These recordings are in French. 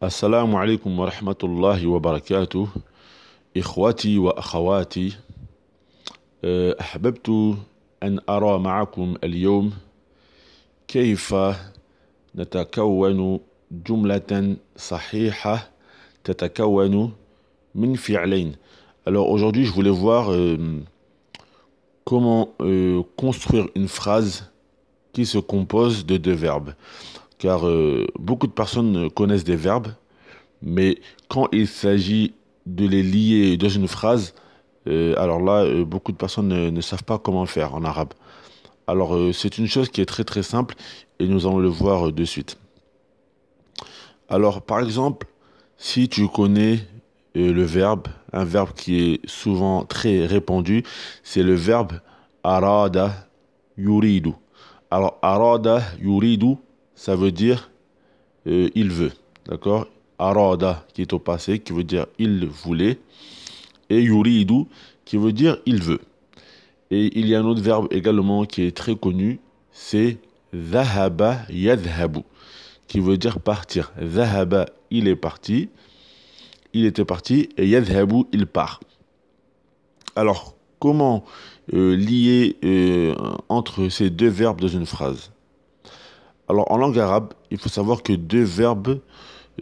السلام عليكم ورحمة الله وبركاته. إخوتي وأخواتي، أحببت أن أرى معكم اليوم كيف نتكون جملة صحيحة تتكون من فعلين. Alors aujourd'hui, je voulais voir comment construire une phrase qui se compose de deux verbes. Car beaucoup de personnes connaissent des verbes, mais quand il s'agit de les lier dans une phrase, alors là, beaucoup de personnes ne savent pas comment faire en arabe. Alors c'est une chose qui est très très simple et nous allons le voir de suite. Alors par exemple, si tu connais le verbe, un verbe qui est souvent très répandu, c'est le verbe arada yuridu. Alors arada yuridu, ça veut dire il veut, d'accord? Arada qui est au passé, qui veut dire il voulait, et yuridu qui veut dire il veut. Et il y a un autre verbe également qui est très connu, c'est dhahaba yadhabu, qui veut dire partir. Dhahaba, il est parti, il était parti, et yadhabu, il part. Alors, comment lier entre ces deux verbes dans une phrase? Alors, en langue arabe, il faut savoir que deux verbes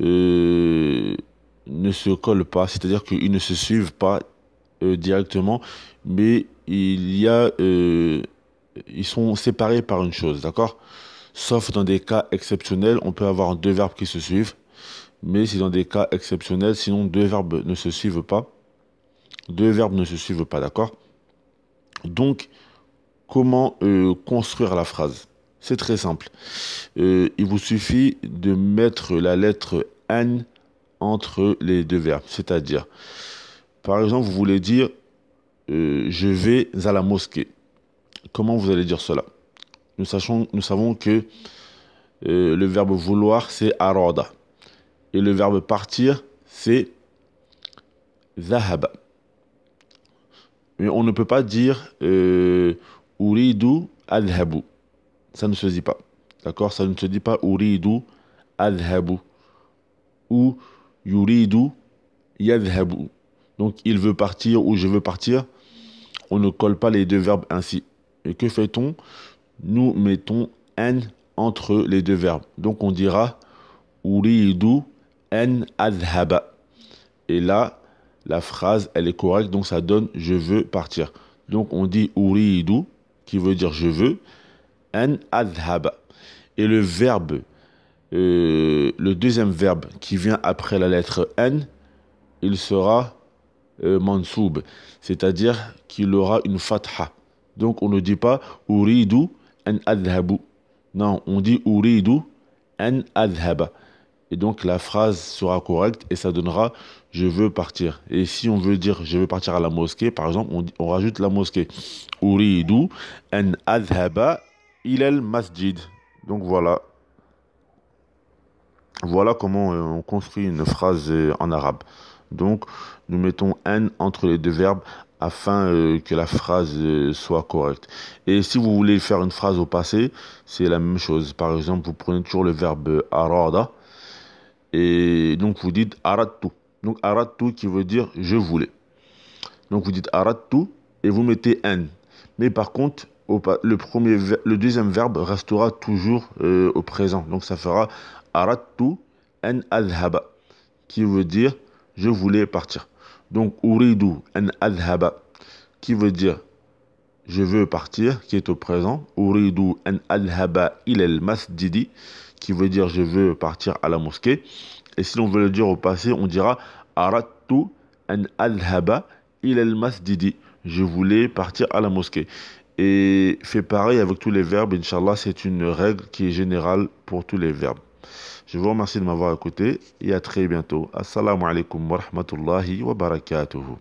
ne se collent pas, c'est-à-dire qu'ils ne se suivent pas directement, mais ils sont séparés par une chose, d'accord? Sauf dans des cas exceptionnels, on peut avoir deux verbes qui se suivent, mais c'est dans des cas exceptionnels, sinon deux verbes ne se suivent pas. Deux verbes ne se suivent pas, d'accord? Donc, comment construire la phrase? C'est très simple. Il vous suffit de mettre la lettre N entre les deux verbes. C'est-à-dire, par exemple, vous voulez dire je vais à la mosquée. Comment vous allez dire cela? Nous savons que le verbe vouloir, c'est arada. Et le verbe partir, c'est zahaba. Mais on ne peut pas dire uridu adhabu. Ça ne se dit pas. D'accord? Ça ne se dit pas uridu adhabu ou yuridu yadhabu. Donc il veut partir ou je veux partir. On ne colle pas les deux verbes ainsi. Et que fait-on? Nous mettons n entre les deux verbes. Donc on dira uridu an adhaba. Et là, la phrase, elle est correcte. Donc ça donne je veux partir. Donc on dit uridu, qui veut dire je veux, an adhaba. Et le verbe, le deuxième verbe qui vient après la lettre N, il sera mansoub, c'est-à-dire qu'il aura une fatha. Donc on ne dit pas uridu an adhabu. Non, on dit uridu an adhaba. Et donc la phrase sera correcte et ça donnera je veux partir. Et si on veut dire je veux partir à la mosquée, par exemple, on rajoute la mosquée. Uridu an adhaba ilal masjid. Donc voilà. Voilà comment on construit une phrase en arabe. Donc, nous mettons n entre les deux verbes afin que la phrase soit correcte. Et si vous voulez faire une phrase au passé, c'est la même chose. Par exemple, vous prenez toujours le verbe arada et donc vous dites aradtu. Donc aradtu qui veut dire je voulais. Donc vous dites aradtu et vous mettez n. Mais par contre, le deuxième verbe restera toujours au présent. Donc ça fera aradtu an adhaba, qui veut dire je voulais partir. Donc uridu an adhaba, qui veut dire je veux partir, qui est au présent. Uridu an adhaba ilal masjidi, qui veut dire je veux partir à la mosquée. Et si l'on veut le dire au passé, on dira aradtu an adhaba ilal masjidi, je voulais partir à la mosquée. Et fait pareil avec tous les verbes, Inch'Allah, c'est une règle qui est générale pour tous les verbes. Je vous remercie de m'avoir écouté et à très bientôt. Assalamu alaikum wa rahmatullahi wa barakatuhu.